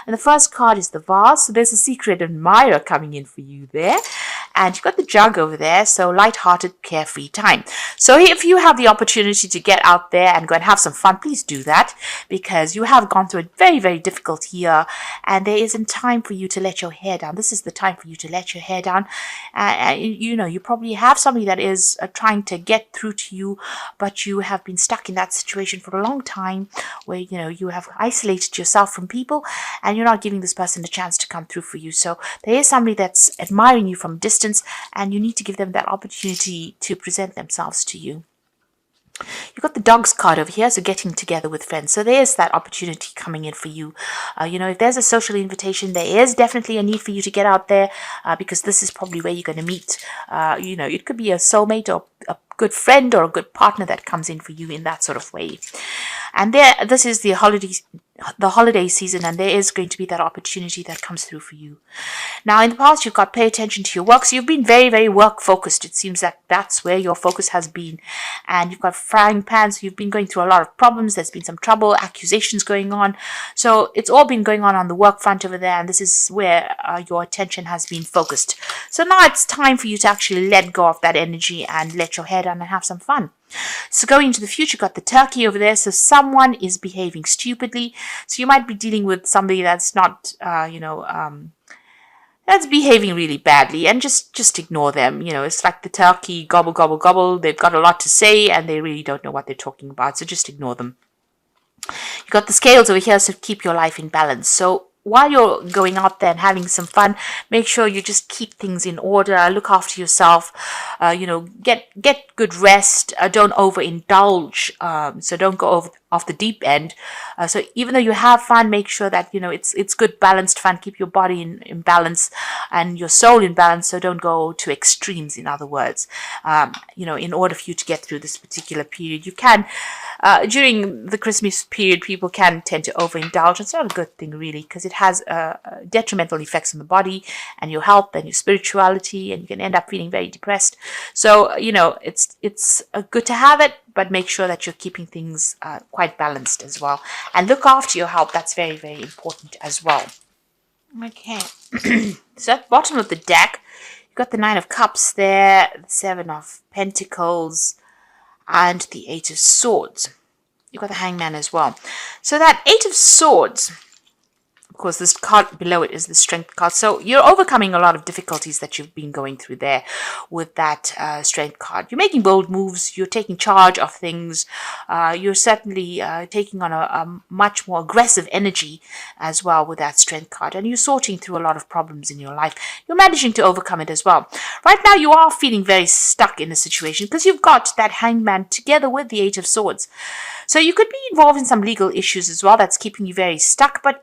And the first card is the vase. So there's a secret admirer coming in for you there. And you've got the jug over there, so light-hearted, carefree time. So if you have the opportunity to get out there and go and have some fun, please do that, because you have gone through a very, very difficult year, and there isn't time for you to let your hair down. This is the time for you to let your hair down. You probably have somebody that is trying to get through to you, but you have been stuck in that situation for a long time where, you have isolated yourself from people and you're not giving this person a chance to come through for you. So there is somebody that's admiring you from distance, and you need to give them that opportunity to present themselves to you. You've got the dogs card over here, so getting together with friends. So there's that opportunity coming in for you. If there's a social invitation, there is definitely a need for you to get out there, because this is probably where you're going to meet. It could be a soulmate or a good friend or a good partner that comes in for you in that sort of way. And this is the holiday season, and there is going to be that opportunity that comes through for you. Now, in the past, you've got pay attention to your work. So you've been very, very work focused. It seems that that's where your focus has been. And you've got frying pans. You've been going through a lot of problems. There's been some trouble, accusations going on. So it's all been going on the work front over there. And this is where your attention has been focused. So now it's time for you to actually let go of that energy and let your hair down and have some fun. So going into the future, got the turkey over there. So someone is behaving stupidly. So you might be dealing with somebody that's not, that's behaving really badly, and just ignore them. It's like the turkey, gobble, gobble, gobble. They've got a lot to say and they really don't know what they're talking about. So just ignore them. You've got the scales over here, so keep your life in balance. So while you're going out there and having some fun, make sure you just keep things in order. Look after yourself. Get good rest. Don't overindulge. So don't go off the deep end. So even though you have fun, make sure that it's good balanced fun. Keep your body in balance and your soul in balance. So don't go to extremes. In other words, in order for you to get through this particular period, you can. During the Christmas period, people can tend to overindulge. It's not a good thing, really, because it has detrimental effects on the body and your health and your spirituality, and you can end up feeling very depressed. So, it's good to have it, but make sure that you're keeping things quite balanced as well. And look after your health. That's very, very important as well. Okay. So at the bottom of the deck, you've got the Nine of Cups there, the Seven of Pentacles, and the Eight of Swords. You've got the Hangman as well. So that Eight of Swords, of course, this card below it is the Strength card. So you're overcoming a lot of difficulties that you've been going through there with that Strength card. You're making bold moves. You're taking charge of things. You're certainly taking on a much more aggressive energy as well with that Strength card. And you're sorting through a lot of problems in your life. You're managing to overcome it as well. Right now, you are feeling very stuck in a situation because you've got that Hangman together with the Eight of Swords. So you could be involved in some legal issues as well that's keeping you very stuck. But,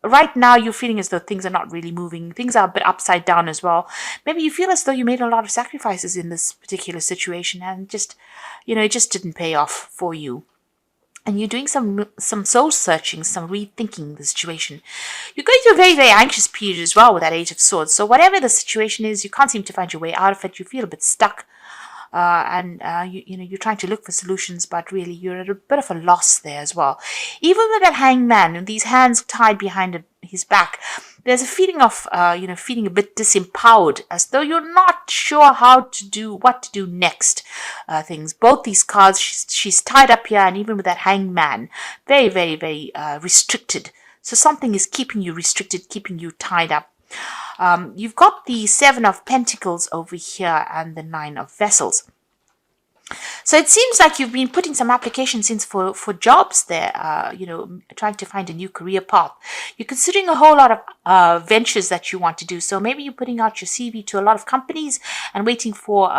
right now you're feeling as though things are not really moving. Things are a bit upside down as well. Maybe you feel as though you made a lot of sacrifices in this particular situation and it just didn't pay off for you. And you're doing some soul searching, some rethinking the situation. You're going through a very, very anxious period as well with that Eight of Swords. So whatever the situation is, you can't seem to find your way out of it. You feel a bit stuck. You're trying to look for solutions, but really you're at a bit of a loss there as well. Even with that Hangman and these hands tied behind his back, there's a feeling of, feeling a bit disempowered, as though you're not sure what to do next. Things. Both these cards, she's tied up here, and even with that Hangman, very, very, very restricted. So something is keeping you restricted, keeping you tied up. You've got the Seven of Pentacles over here and the Nine of Vessels. So it seems like you've been putting some applications in for jobs there, trying to find a new career path. You're considering a whole lot of ventures that you want to do. So maybe you're putting out your CV to a lot of companies and waiting for,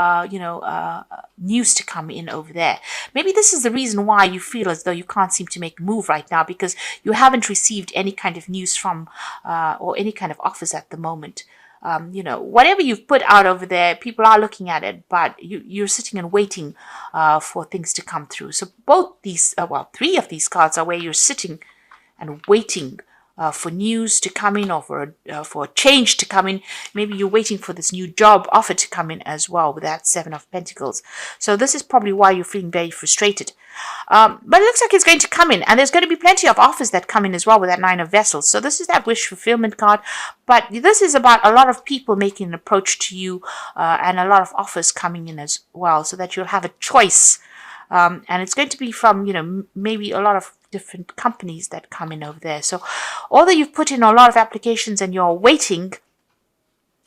news to come in over there. Maybe this is the reason why you feel as though you can't seem to make a move right now, because you haven't received any kind of news from or any kind of offers at the moment. Whatever you've put out over there, people are looking at it, but you're sitting and waiting for things to come through. So both these, three of these cards are where you're sitting and waiting for news to come in, or for a change to come in. Maybe you're waiting for this new job offer to come in as well with that Seven of Pentacles. So this is probably why you're feeling very frustrated. But it looks like it's going to come in, and there's going to be plenty of offers that come in as well with that Nine of Vessels. So this is that wish fulfillment card, but this is about a lot of people making an approach to you, and a lot of offers coming in as well, so that you'll have a choice. And it's going to be from, maybe a lot of different companies that come in over there. So although you've put in a lot of applications and you're waiting,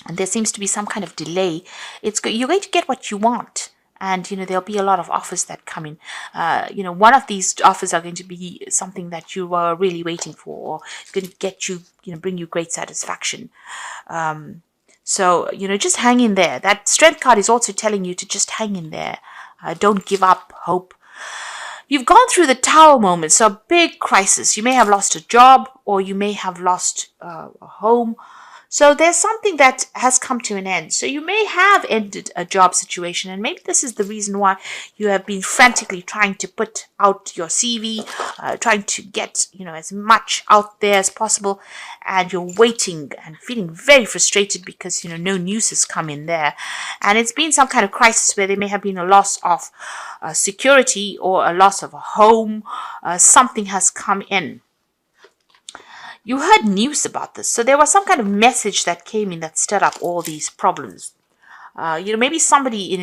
and there seems to be some kind of delay, you're going to get what you want. And, there'll be a lot of offers that come in. One of these offers are going to be something that you were really waiting for, or it's going to get you, bring you great satisfaction. So, just hang in there. That Strength card is also telling you to just hang in there. Don't give up hope. You've gone through the Tower moment, so a big crisis. You may have lost a job, or you may have lost a home. So there's something that has come to an end. So you may have ended a job situation, and maybe this is the reason why you have been frantically trying to put out your CV, trying to get, as much out there as possible, and you're waiting and feeling very frustrated because, no news has come in there. And it's been some kind of crisis where there may have been a loss of security or a loss of a home. Something has come in. You heard news about this, so there was some kind of message that came in that stirred up all these problems. Maybe somebody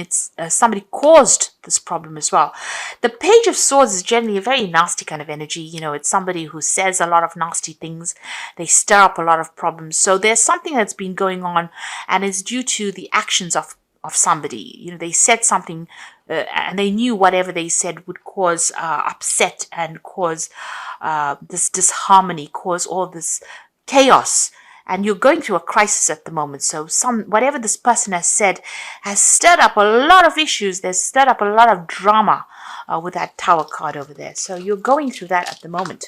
caused this problem as well. The Page of Swords is generally a very nasty kind of energy. It's somebody who says a lot of nasty things. They stir up a lot of problems. So there's something that's been going on, and it's due to the actions of somebody. They said something, and they knew whatever they said would cause upset and cause this disharmony, cause all this chaos. And you're going through a crisis at the moment. So whatever this person has said has stirred up a lot of issues. There's stirred up a lot of drama with that Tower card over there. So you're going through that at the moment.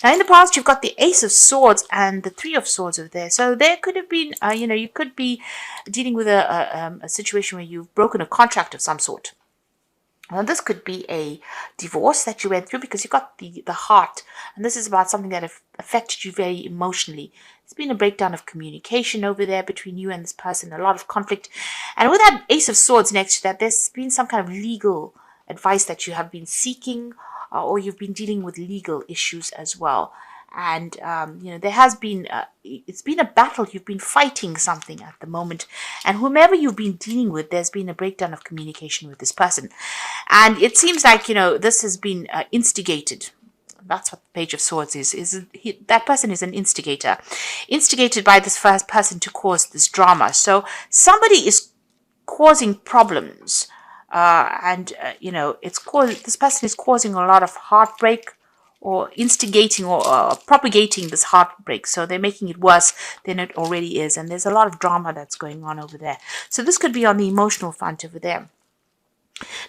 Now, in the past, you've got the Ace of Swords and the Three of Swords over there. So there could have been, you could be dealing with a situation where you've broken a contract of some sort. Now, this could be a divorce that you went through because you got the heart. And this is about something that affected you very emotionally. It's been a breakdown of communication over there between you and this person, a lot of conflict. And with that Ace of Swords next to that, there's been some kind of legal advice that you have been seeking, or you've been dealing with legal issues as well. And, there has been, it's been a battle. You've been fighting something at the moment. And whomever you've been dealing with, there's been a breakdown of communication with this person. And it seems like, this has been instigated. That's what the Page of Swords is. That person is an instigator. Instigated by this first person to cause this drama. So somebody is causing problems. This person is causing a lot of heartbreak, or instigating or propagating this heartbreak. So they're making it worse than it already is. And there's a lot of drama that's going on over there. So this could be on the emotional front over there.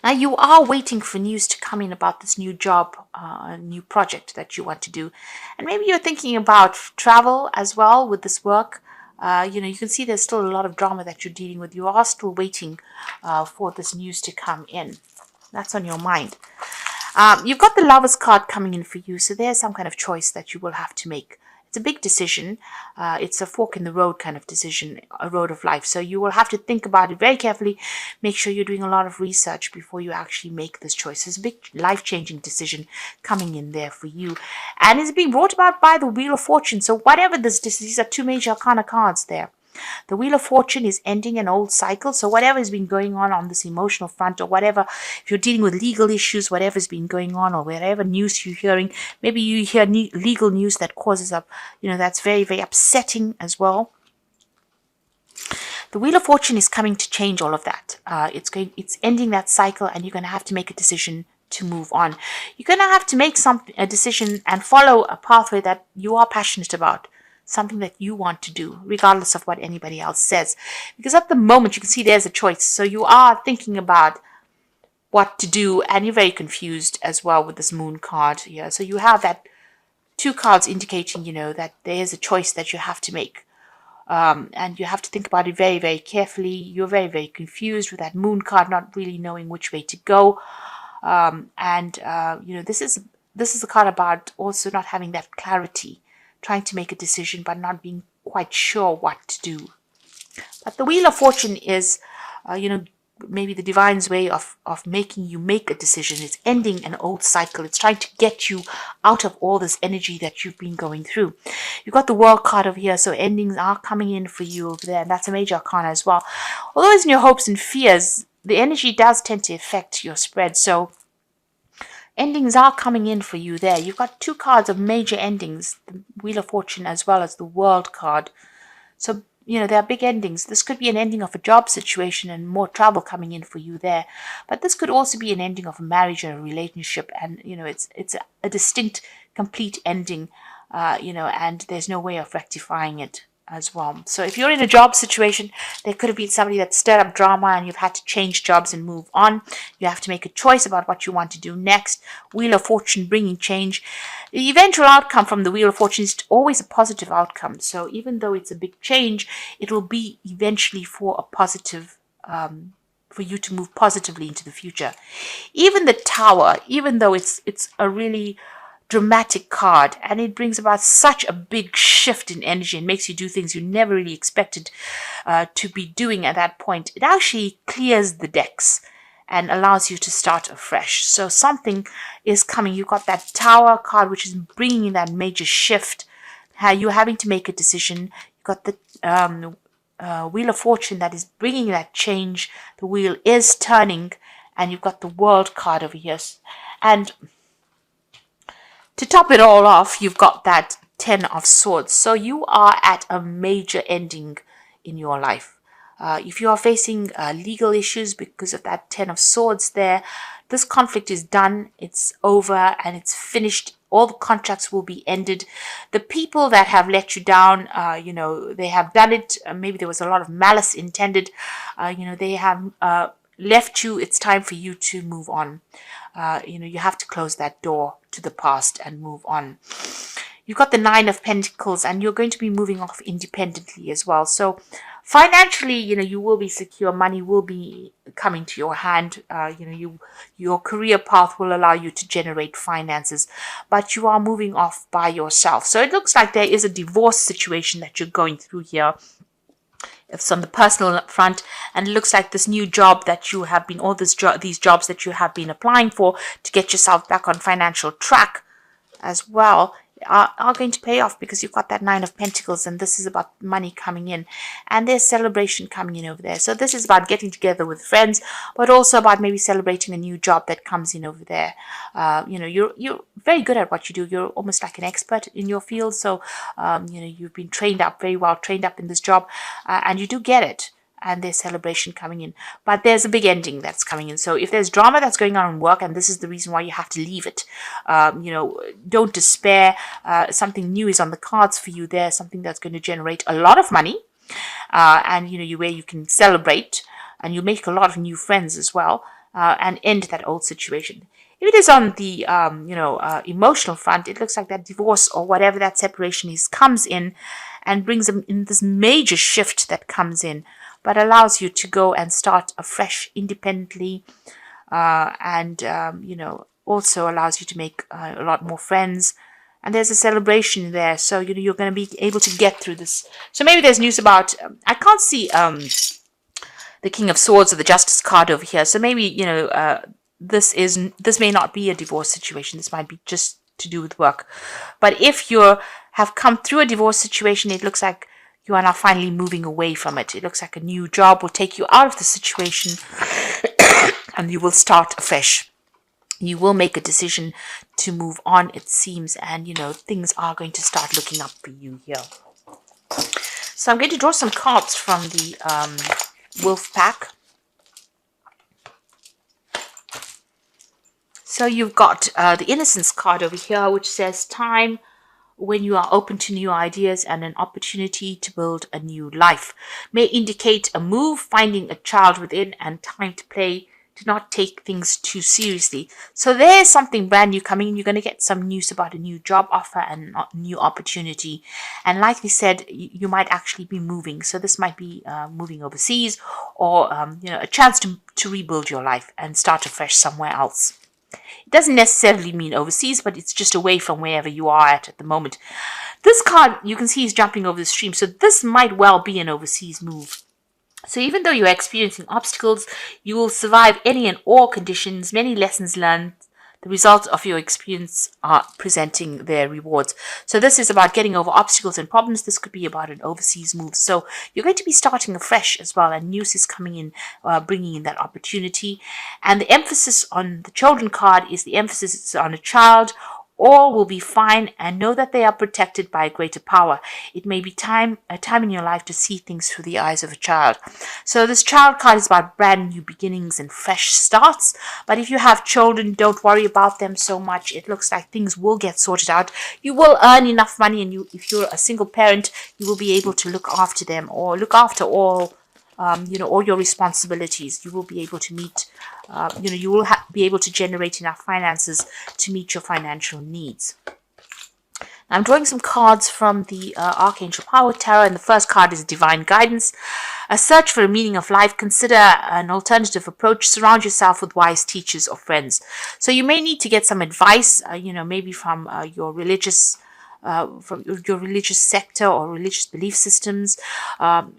Now, you are waiting for news to come in about this new job, new project that you want to do. And maybe you're thinking about travel as well with this work. You can see there's still a lot of drama that you're dealing with. You are still waiting for this news to come in. That's on your mind. You've got the Lovers card coming in for you, so there's some kind of choice that you will have to make. It's a big decision. It's a fork in the road kind of decision, a road of life. So you will have to think about it very carefully. Make sure you're doing a lot of research before you actually make this choice. It's a big life-changing decision coming in there for you. And it's being brought about by the Wheel of Fortune. So whatever these are two major arcana cards there. The Wheel of Fortune is ending an old cycle. So whatever has been going on this emotional front, or whatever, if you're dealing with legal issues, whatever's been going on, or whatever news you're hearing, maybe you hear legal news that causes up, that's very, very upsetting as well. The Wheel of Fortune is coming to change all of that. It's ending that cycle, and you're going to have to make a decision to move on. You're going to have to make a decision and follow a pathway that you are passionate about. Something that you want to do, regardless of what anybody else says. Because at the moment, you can see there's a choice. So you are thinking about what to do, and you're very confused as well with this Moon card here. So you have that two cards indicating, that there is a choice that you have to make. And you have to think about it very, very carefully. You're very, very confused with that Moon card, not really knowing which way to go. This is a card about also not having that clarity trying to make a decision but not being quite sure what to do. But the Wheel of Fortune is, maybe the divine's way of making you make a decision. It's ending an old cycle. It's trying to get you out of all this energy that you've been going through. You've got the World card over here, so endings are coming in for you over there, and that's a major arcana as well. Although it's in your hopes and fears, the energy does tend to affect your spread, so endings are coming in for you there. You've got two cards of major endings, the Wheel of Fortune as well as the World card. So, there are big endings. This could be an ending of a job situation and more travel coming in for you there. But this could also be an ending of a marriage or a relationship. And, it's a distinct, complete ending, and there's no way of rectifying it as well. So if you're in a job situation, there could have been somebody that stirred up drama and you've had to change jobs and move on. You have to make a choice about what you want to do next. Wheel of Fortune bringing change. The eventual outcome from the Wheel of Fortune is always a positive outcome. So even though it's a big change, it will be eventually for a positive, for you to move positively into the future. Even the Tower, even though it's a really dramatic card, and it brings about such a big shift in energy and makes you do things you never really expected to be doing at that point, it actually clears the decks and allows you to start afresh. So something is coming. You've got that Tower card, which is bringing in that major shift. You're having to make a decision. You've got the Wheel of Fortune that is bringing that change. The wheel is turning, and you've got the World card over here. And to top it all off, you've got that Ten of Swords. So you are at a major ending in your life. If you are facing legal issues because of that Ten of Swords there, this conflict is done, it's over, and it's finished. All the contracts will be ended. The people that have let you down, they have done it. Maybe there was a lot of malice intended. They have left you. It's time for you to move on. You have to close that door to the past and move on. You've got the Nine of Pentacles, and you're going to be moving off independently as well. So financially, you will be secure. Money will be coming to your hand. Your career path will allow you to generate finances, but you are moving off by yourself. So it looks like there is a divorce situation that you're going through here. It's on the personal front, and it looks like this new job that you have been, these jobs that you have been applying for to get yourself back on financial track as well, are going to pay off, because you've got that Nine of Pentacles, and this is about money coming in, and there's celebration coming in over there. So this is about getting together with friends, but also about maybe celebrating a new job that comes in over there. You're very good at what you do. You're almost like an expert in your field. So you've been trained up, very well trained up in this job, and you do get it. And there's celebration coming in. But there's a big ending that's coming in. So if there's drama that's going on in work, and this is the reason why you have to leave it, don't despair. Something new is on the cards for you there, something that's going to generate a lot of money, and where you can celebrate, and you make a lot of new friends as well, and end that old situation. If it is on the emotional front, it looks like that divorce or whatever that separation is comes in and brings them in this major shift that comes in, but allows you to go and start afresh independently, and also allows you to make a lot more friends. And there's a celebration there, so you're going to be able to get through this. So maybe there's news about, I can't see the King of Swords or the Justice card over here. So maybe this may not be a divorce situation. This might be just to do with work. But if you have come through a divorce situation, it looks like you are now finally moving away from it. It looks like a new job will take you out of the situation and you will start afresh. You will make a decision to move on, it seems, and things are going to start looking up for you here. So I'm going to draw some cards from the Wolf Pack. So you've got the Innocence card over here, which says time when you are open to new ideas and an opportunity to build a new life. May indicate a move, finding a child within, and time to play, to not take things too seriously. So there's something brand new coming in. You're going to get some news about a new job offer and a new opportunity. And like we said, you might actually be moving. So this might be moving overseas, or a chance to rebuild your life and start afresh somewhere else. It doesn't necessarily mean overseas, but it's just away from wherever you are at the moment. This card, you can see, is jumping over the stream, so this might well be an overseas move. So even though you're experiencing obstacles, you will survive any and all conditions, many lessons learned. The results of your experience are presenting their rewards. So this is about getting over obstacles and problems. This could be about an overseas move. So you're going to be starting afresh as well, and news is coming in, bringing in that opportunity. And the emphasis on the children card is the emphasis is on a child. All will be fine, and know that they are protected by a greater power. It may be a time in your life to see things through the eyes of a child. So this child card is about brand new beginnings and fresh starts. But if you have children, don't worry about them so much. It looks like things will get sorted out. You will earn enough money, and if you're a single parent, you will be able to look after them or look after all all your responsibilities. You will be able to meet, you will be able to generate enough finances to meet your financial needs. Now, I'm drawing some cards from the Archangel Power Tarot, and the first card is Divine Guidance. A search for a meaning of life. Consider an alternative approach. Surround yourself with wise teachers or friends. So you may need to get some advice, maybe from your religious sector or religious belief systems.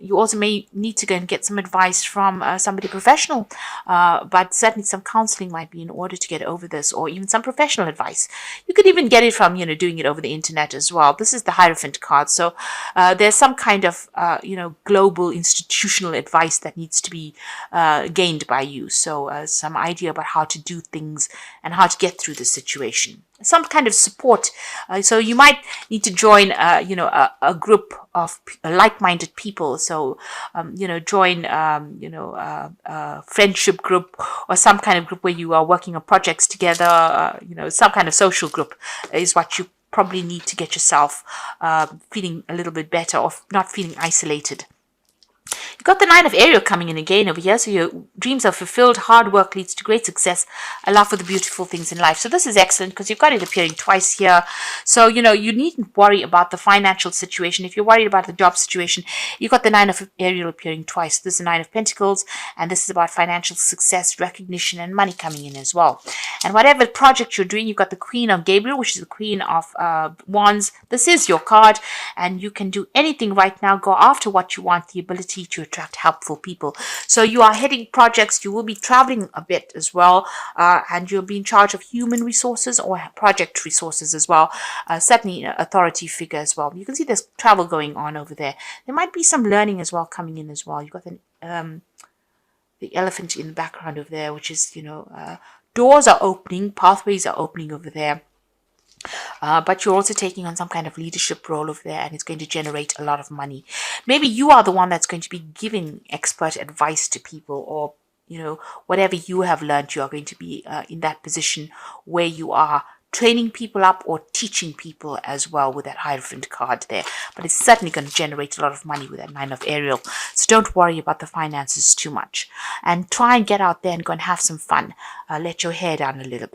You also may need to go and get some advice from somebody professional, but certainly some counseling might be in order to get over this, or even some professional advice. You could even get it from, doing it over the internet as well. This is the Hierophant card. So there's some kind of, global institutional advice that needs to be gained by you. So some idea about how to do things and how to get through the situation. Some kind of support. So you might need to join, a group of like-minded people. So, join, a friendship group or some kind of group where you are working on projects together. Some kind of social group is what you probably need to get yourself feeling a little bit better or not feeling isolated. You've got the Nine of Ariel coming in again over here. So your dreams are fulfilled. Hard work leads to great success. A love for the beautiful things in life. So this is excellent because you've got it appearing twice here. So, you needn't worry about the financial situation. If you're worried about the job situation, you've got the Nine of Ariel appearing twice. This is the Nine of Pentacles, and this is about financial success, recognition, and money coming in as well. And whatever project you're doing, you've got the Queen of Gabriel, which is the Queen of Wands. This is your card, and you can do anything right now. Go after what you want, the ability to attract helpful people. So you are heading projects. You will be traveling a bit as well, and you'll be in charge of human resources or project resources as well. Certainly an authority figure as well. You can see there's travel going on over there. There might be some learning as well coming in as well. You've got the elephant in the background over there, which is, doors are opening, pathways are opening over there. But you're also taking on some kind of leadership role over there, and it's going to generate a lot of money. Maybe you are the one that's going to be giving expert advice to people, or whatever you have learned, you are going to be in that position where you are training people up or teaching people as well with that Hierophant card there. But it's certainly going to generate a lot of money with that Nine of Ariel. So don't worry about the finances too much, and try and get out there and go and have some fun. Let your hair down a little bit.